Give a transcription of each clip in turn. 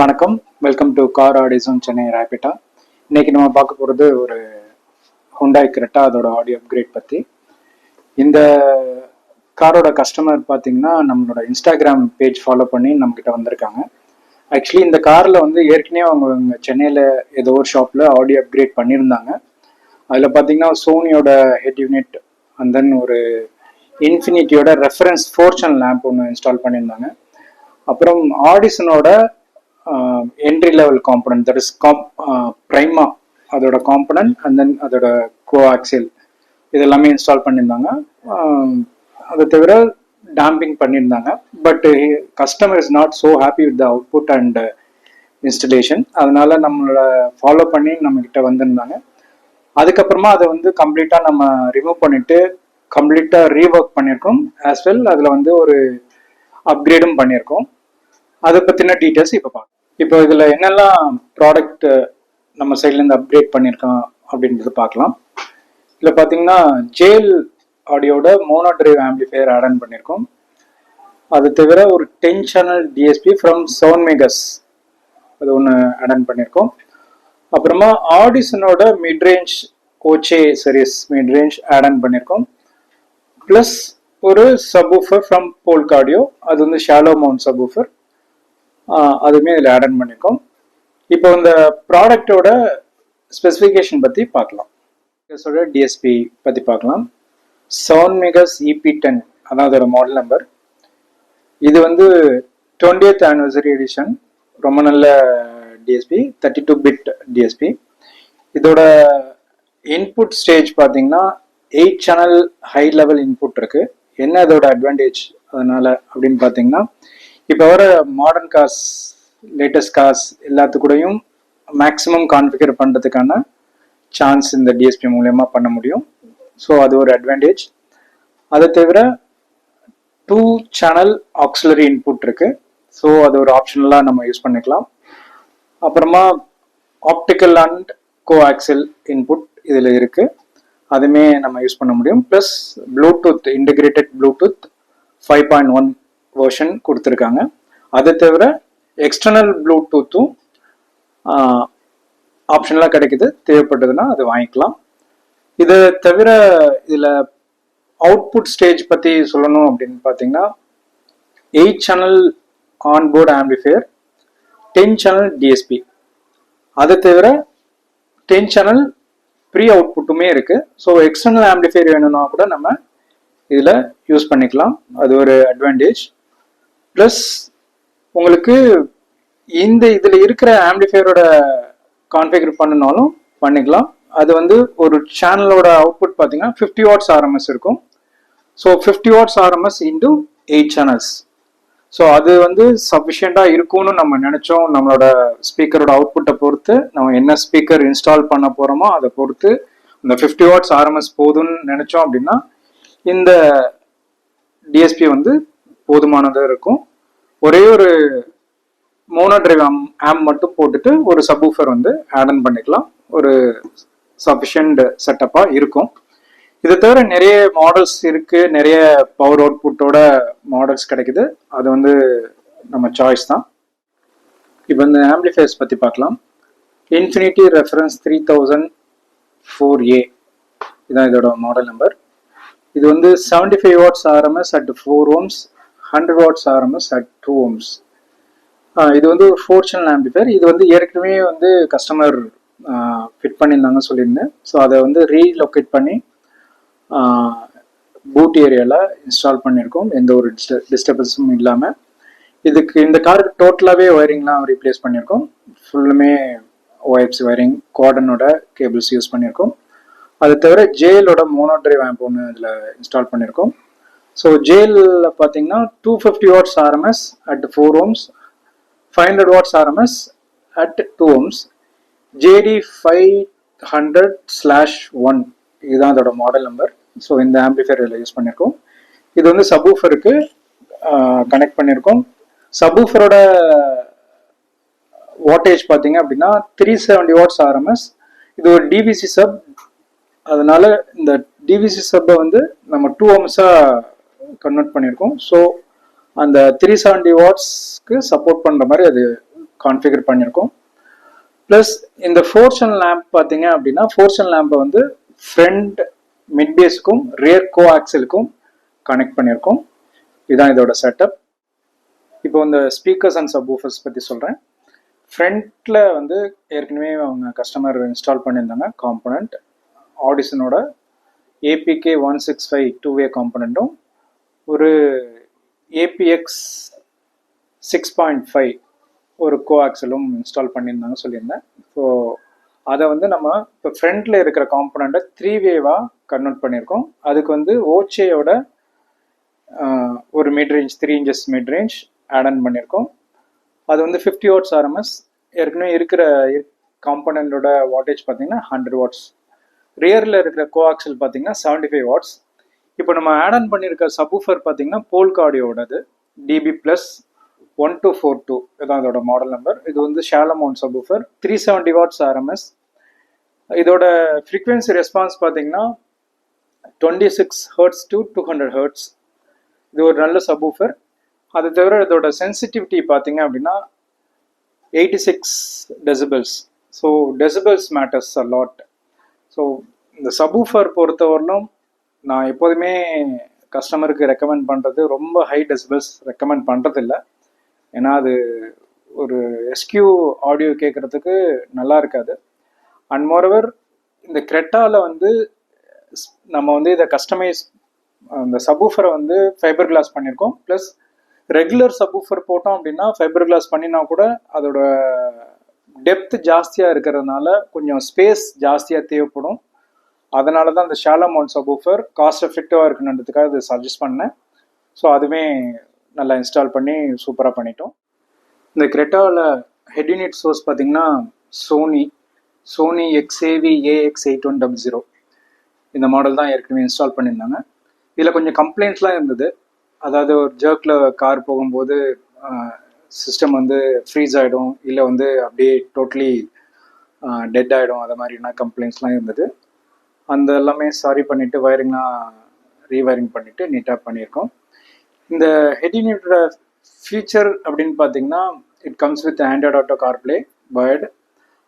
வணக்கம், welcome to car Audison Chennai ராபிட்டா. இன்னைக்கு நம்ம பார்க்க போகிறது ஒரு Hyundai Creta அதோட ஆடியோ அப்கிரேட் பற்றி. இந்த காரோட கஸ்டமர் பார்த்தீங்கன்னா நம்மளோட இன்ஸ்டாகிராம் பேஜ் ஃபாலோ பண்ணி நம்மக்கிட்ட வந்திருக்காங்க. ஆக்சுவலி இந்த காரில் வந்து ஏற்கனவே அவங்க சென்னையில் ஏதோ ஒரு ஷாப்பில் ஆடியோ அப்கிரேட் பண்ணியிருந்தாங்க. அதில் பார்த்தீங்கன்னா சோனியோட ஹெட் யூனிட் அண்ட் தென் ஒரு இன்ஃபினிட்டியோட ரெஃபரன்ஸ் 4 சேனல் லேம்ப் ஒன்று இன்ஸ்டால் பண்ணியிருந்தாங்க. அப்புறம் ஆடிசனோட entry level component that is Prima அதோட காம்பனன்ட் அண்ட் தென் அதோட கோஆக்சில் இதெல்லாமே இன்ஸ்டால் பண்ணியிருந்தாங்க. அதை தவிர டேம்பிங் பண்ணியிருந்தாங்க. But customer is not so happy with the output and installation. அதனால நம்மளோட ஃபாலோ பண்ணி நம்மக்கிட்ட வந்திருந்தாங்க. அதுக்கப்புறமா அதை வந்து கம்ப்ளீட்டாக நம்ம ரிமூவ் பண்ணிட்டு கம்ப்ளீட்டாக ரீஒர்க் பண்ணியிருக்கோம். ஆஸ் வெல் அதில் வந்து ஒரு அப்கிரேடும் பண்ணியிருக்கோம். அதை பற்றின டீட்டெயில்ஸ் இப்போ பார்க்கலாம். இப்போ இதில் என்னெல்லாம் ப்ராடக்ட் நம்ம சைட்லேருந்து அப்கிரேட் பண்ணியிருக்கோம் அப்படின்றது பார்க்கலாம். இதில் பார்த்தீங்கன்னா ஜேல் ஆடியோட mono drive amplifier add on பண்ணியிருக்கோம். அது தவிர ஒரு 10 சேனல் டிஎஸ்பி ஃப்ரம் Magus அது ஒன்று ஆட் ஆன் பண்ணியிருக்கோம். அப்புறமா ஆடிசனோட மிட்ரேஞ்ச் ஓச்சே சீரிஸ் மிட்ரேஞ்ச் ஆட் ஆன் பண்ணியிருக்கோம். ப்ளஸ் ஒரு subwoofer ஃப்ரம் Polk ஆடியோ, அது வந்து ஷாலோ மவுண்ட் subwoofer, அதுவுமே இதில் ஆட் ஆன் பண்ணியிருக்கோம். இப்போ இந்த ப்ராடக்டோட ஸ்பெசிஃபிகேஷன் பற்றி பார்க்கலாம். டிஎஸ்பி பற்றி பார்க்கலாம். Magus EP10 அதான் அதோட மாடல் நம்பர். இது வந்து 20th anniversary எடிஷன், ரொம்ப நல்ல டிஎஸ்பி, 32 பிட் டிஎஸ்பி. இதோட இன்புட் ஸ்டேஜ் பார்த்தீங்கன்னா 8 சேனல் ஹை லெவல் இன்புட் இருக்கு. என்ன அதோட அட்வான்டேஜ் அதனால அப்படின்னு பார்த்தீங்கன்னா, இப்போ வர மாடர்ன் கார்ஸ், லேட்டஸ்ட் கார்ஸ் எல்லாத்துக்கூடையும் மேக்ஸிமம் கான்ஃபிகர் பண்ணுறதுக்கான சான்ஸ் இந்த டிஎஸ்பி மூலயமா பண்ண முடியும். ஸோ அது ஒரு அட்வான்டேஜ். அதை தவிர 2 சேனல் ஆக்சிலரி இன்புட் இருக்கு. ஸோ அது ஒரு ஆப்ஷனலாக நம்ம யூஸ் பண்ணிக்கலாம். அப்புறமா ஆப்டிக்கல் அண்ட் கோஆக்சில் இன்புட் இதில் இருக்கு, அதுவுமே நம்ம யூஸ் பண்ண முடியும். Plus Bluetooth, integrated Bluetooth 5.1 version கொடுத்துருக்காங்க. அதை தவிர எக்ஸ்டர்னல் ப்ளூடூத்தும் ஆப்ஷனலாக கிடைக்குது. தேவைப்பட்டதுன்னா அது வாங்கிக்கலாம். இதை தவிர இதில் அவுட்புட் ஸ்டேஜ் பற்றி சொல்லணும் அப்படின்னு பார்த்தீங்கன்னா 8 channel onboard amplifier, 10 channel DSP, அதை தவிர 10 சேனல் ப்ரீ அவுட்புட்டுமே இருக்கு. ஸோ எக்ஸ்டர்னல் ஆம்பிளிஃபையர் வேணும்னா கூட நம்ம இதில் யூஸ் பண்ணிக்கலாம். அது ஒரு அட்வான்டேஜ். ப்ளஸ் உங்களுக்கு இந்த இதில் இருக்கிற ஆம்பிளிஃபையரோட கான்ஃபிகர் பண்ணனாலும் பண்ணிக்கலாம். அது வந்து ஒரு சேனலோட அவுட்புட் பார்த்தீங்கன்னா 50 வாட்ஸ் ஆர்எம்எஸ் இருக்கும். So 50 watts RMS into 8 channels. So அது வந்து சஃபிஷியண்டாக இருக்கும்னு நம்ம நினச்சோம். நம்மளோட ஸ்பீக்கரோட அவுட்புட்டை பொறுத்து, நம்ம என்ன ஸ்பீக்கர் இன்ஸ்டால் பண்ண போகிறோமோ அதை பொறுத்து இந்த 50 வாட்ஸ் ஆர்எம்எஸ் போதும்னு நினச்சோம் அப்படின்னா இந்த டிஎஸ்பி வந்து போதுமானதாக இருக்கும். ஒரே ஒரு மோனோ டிரைவ் ஆம் மட்டும் போட்டுட்டு ஒரு சப்வூஃபர் வந்து ஆட் ஆன் பண்ணிக்கலாம். ஒரு சஃபிஷியன்ட் செட்டப்பாக இருக்கும். இதை தவிர நிறைய மாடல்ஸ் இருக்கு, நிறைய பவர் அவுட்புட்டோட மாடல்ஸ் கிடைக்குது. அது வந்து நம்ம சாய்ஸ் தான். இப்போ இந்த ஆம்பிளிஃபையர்ஸ் பற்றி பார்க்கலாம். இன்ஃபினிட்டி ரெஃபரன்ஸ் 3004A இதுதான் இதோட மாடல் நம்பர். இது வந்து 75 watts RMS at 4 ohms, 100 watts RMS at 2 ohms. இது வந்து 4 சேனல் ஆம்பிளிஃபையர். இது வந்து ஏற்கனவே வந்து கஸ்டமர் ஃபிட் பண்ணியிருந்தாங்க சொல்லியிருந்தேன். ஸோ அதை வந்து ரீலொக்கேட் பண்ணி பூட் ஏரியாவில் இன்ஸ்டால் பண்ணியிருக்கோம், எந்த ஒரு டிஸ்டர்பன்ஸும் இல்லாமல். இதுக்கு இந்த காருக்கு டோட்டலாகவே ஒயரிங்லாம் ரீப்ளேஸ் பண்ணியிருக்கோம். ஃபுல்லுமே OFC ஒயரிங், குவார்டனோட கேபிள்ஸ் யூஸ் பண்ணியிருக்கோம். அது தவிர ஜேலோட மோனோ டிரைவ் ஆம்ப் ஒன்று இதில் இன்ஸ்டால் பண்ணியிருக்கோம். ஸோ ஜேலில் பார்த்தீங்கன்னா 250 watts RMS at 4 ohms, 500 watts RMS at 2 ohms, JD 500/1 இதுதான் அதோட மாடல் நம்பர். ஸோ இந்த ஆம்பிளிஃபையர் இதில் யூஸ் பண்ணியிருக்கோம். இது வந்து சப்வூஃபருக்கு கனெக்ட் பண்ணியிருக்கோம். சப்வூஃபரோட வாட்டேஜ் பார்த்தீங்க அப்படின்னா 370 வாட்ஸ் ஆர்எம்எஸ். இது ஒரு டிவிசி சப், அதனால இந்த டிவிசி சப்பை வந்து நம்ம 2 ohmஸாக கன்வெர்ட் பண்ணியிருக்கோம். ஸோ அந்த 370 வாட்ஸ்க்கு சப்போர்ட் பண்ணுற மாதிரி அது கான்ஃபிகர் பண்ணியிருக்கோம். ப்ளஸ் இந்த ஃபோர்ஷன் லேம்ப் பார்த்தீங்க அப்படின்னா ஃபோர்ஷன் லேம்பை வந்து ஃப்ரண்ட் மிட் பேஸுக்கும் ரியர் கோ ஆக்சலுக்கும் கனெக்ட் பண்ணியிருக்கோம். இதுதான் இதோட செட்டப். இப்போ இந்த ஸ்பீக்கர்ஸ் அண்ட் சப்வூஃபர்ஸ் பற்றி சொல்கிறேன். ஃப்ரண்ட்டில் வந்து ஏற்கனவே அவங்க கஸ்டமர் இன்ஸ்டால் பண்ணியிருந்தாங்க காம்பனண்ட். ஆடிசனோட ஏபிகே 165 2-வே காம்பனண்ட்டும் ஒரு ஏபிஎக்ஸ் 6.5 ஒரு கோஆக்சலும் இன்ஸ்டால் பண்ணியிருந்தாங்க சொல்லியிருந்தேன். ஸோ அதை வந்து நம்ம இப்போ ஃப்ரண்ட்டில் இருக்கிற காம்பனண்ட்டை 3-வேவாக கன்வெர்ட் பண்ணியிருக்கோம். அதுக்கு வந்து ஓச்சேயோட ஒரு mid range 3 inches mid range add on பண்ணியிருக்கோம். அது வந்து 50 watts ஆர்எம்எஸ். ஏற்கனவே இருக்கிற காம்பனண்டோட வாட்டேஜ் பார்த்தீங்கன்னா 100 watts. ரியரில் இருக்கிற கோஆக்சல் பார்த்தீங்கன்னா 75 watts. இப்போ நம்ம ஆட் ஆன் பண்ணியிருக்க சப்வூஃபர் பார்த்தீங்கன்னா போல்க் ஆடியோடது டிபி ப்ளஸ் 1242 இதான் இதோட மாடல் நம்பர். இது வந்து shallow mount subwoofer 370 watts RMS. இதோட ஃப்ரீக்வன்சி ரெஸ்பான்ஸ் பார்த்தீங்கன்னா 26 Hz to 200 Hz. இது ஒரு நல்ல சப்வூஃபர். அது தவிர இதோட சென்சிட்டிவிட்டி பார்த்தீங்க அப்படின்னா 86 decibels. So decibels matters a lot. So இந்த சப்வூஃபர் பொறுத்தவரையிலும் நான் எப்போதுமே கஸ்டமருக்கு ரெக்கமெண்ட் பண்ணுறது ரொம்ப ஹை டெசிபல்ஸ் ரெக்கமெண்ட் பண்ணுறதில்ல. ஏன்னா அது ஒரு எஸ்கியூ ஆடியோ கேட்குறதுக்கு நல்லா இருக்காது. அண்ட் மோரோவர் இந்த கிரெட்டாவில் வந்து நம்ம வந்து இதை கஸ்டமைஸ் அந்த சப்வூஃபரை வந்து ஃபைபர் கிளாஸ் பண்ணியிருக்கோம். ப்ளஸ் ரெகுலர் சப்வூஃபர் போட்டோம் அப்படின்னா ஃபைபர் கிளாஸ் பண்ணினா கூட அதோட டெப்த் ஜாஸ்தியாக இருக்கிறதுனால கொஞ்சம் ஸ்பேஸ் ஜாஸ்தியாக தேவைப்படும். அதனால தான் அந்த ஷாலோ மவுண்ட் சப்வூஃபர் காஸ்ட் எஃபெக்டிவாக இருக்குன்றதுக்காக இதை சஜஸ்ட் பண்ணேன். ஸோ அதுவே நல்லா இன்ஸ்டால் பண்ணி சூப்பராக பண்ணிட்டோம். இந்த கிரெட்டாவில் ஹெட் யூனிட் சோர்ஸ் பார்த்தீங்கன்னா சோனி XAV AX8100 இந்த மாடல் தான் ஏற்கனவே இன்ஸ்டால் பண்ணியிருந்தாங்க. இதில் கொஞ்சம் கம்ப்ளைண்ட்ஸ்லாம் இருந்தது. அதாவது ஒரு ஜர்க்கில் கார் போகும்போது சிஸ்டம் வந்து ஃப்ரீஸ் ஆகிடும், இல்லை வந்து அப்படியே டோட்டலி டெட் ஆகிடும், அது மாதிரினா கம்ப்ளைண்ட்ஸ்லாம் இருந்தது. அந்த எல்லாமே சாரி பண்ணிவிட்டு வயரிங்லாம் ரீவயரிங் பண்ணிவிட்டு நீட்டாக பண்ணியிருக்கோம். இந்த ஹெட் யூனிட்டோட ஃபீச்சர் அப்படின்னு பார்த்தீங்கன்னா it comes with Android Auto CarPlay பர்ட்.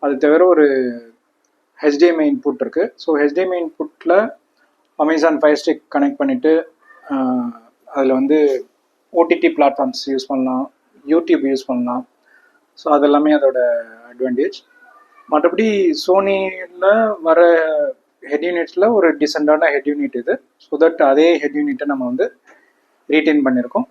அது தவிர ஒரு HDMI இன்புட் இருக்குது. ஸோ HDMI இன்புட்டில் அமேசான் ஃபயர் ஸ்டிக் கனெக்ட் பண்ணிவிட்டு அதில் வந்து ஓடிடி பிளாட்ஃபார்ம்ஸ் யூஸ் பண்ணலாம், யூடியூப் யூஸ் பண்ணலாம். ஸோ அதெல்லாமே அதோட அட்வான்டேஜ். மற்றபடி சோனியில் வர ஹெட் யூனிட்ஸில் ஒரு டிசெண்டான ஹெட் யூனிட் இது. ஸோ தட் அதே ஹெட் யூனிட்டை நம்ம வந்து ரீட்டைன் பண்ணியிருக்கோம்.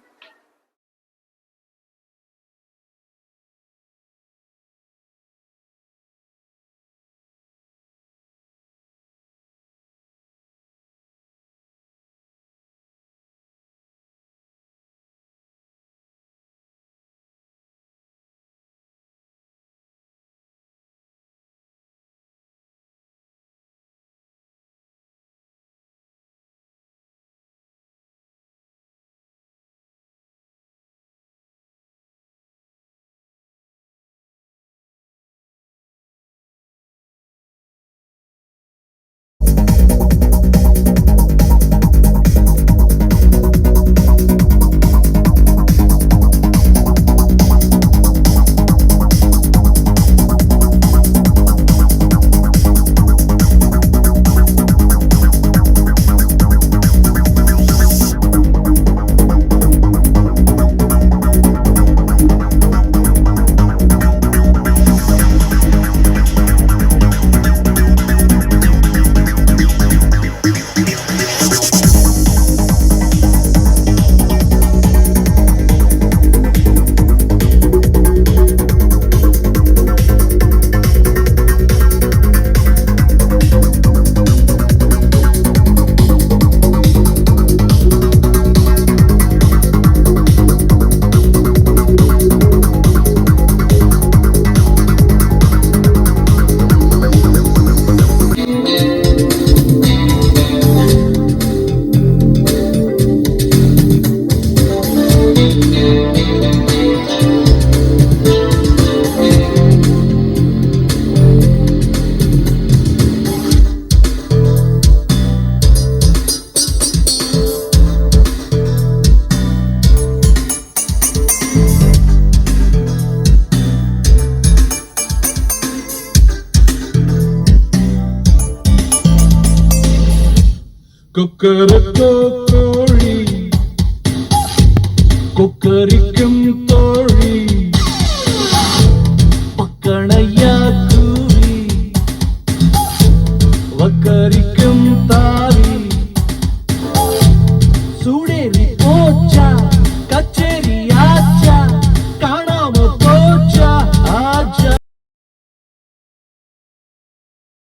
கொக்கரிக்கும்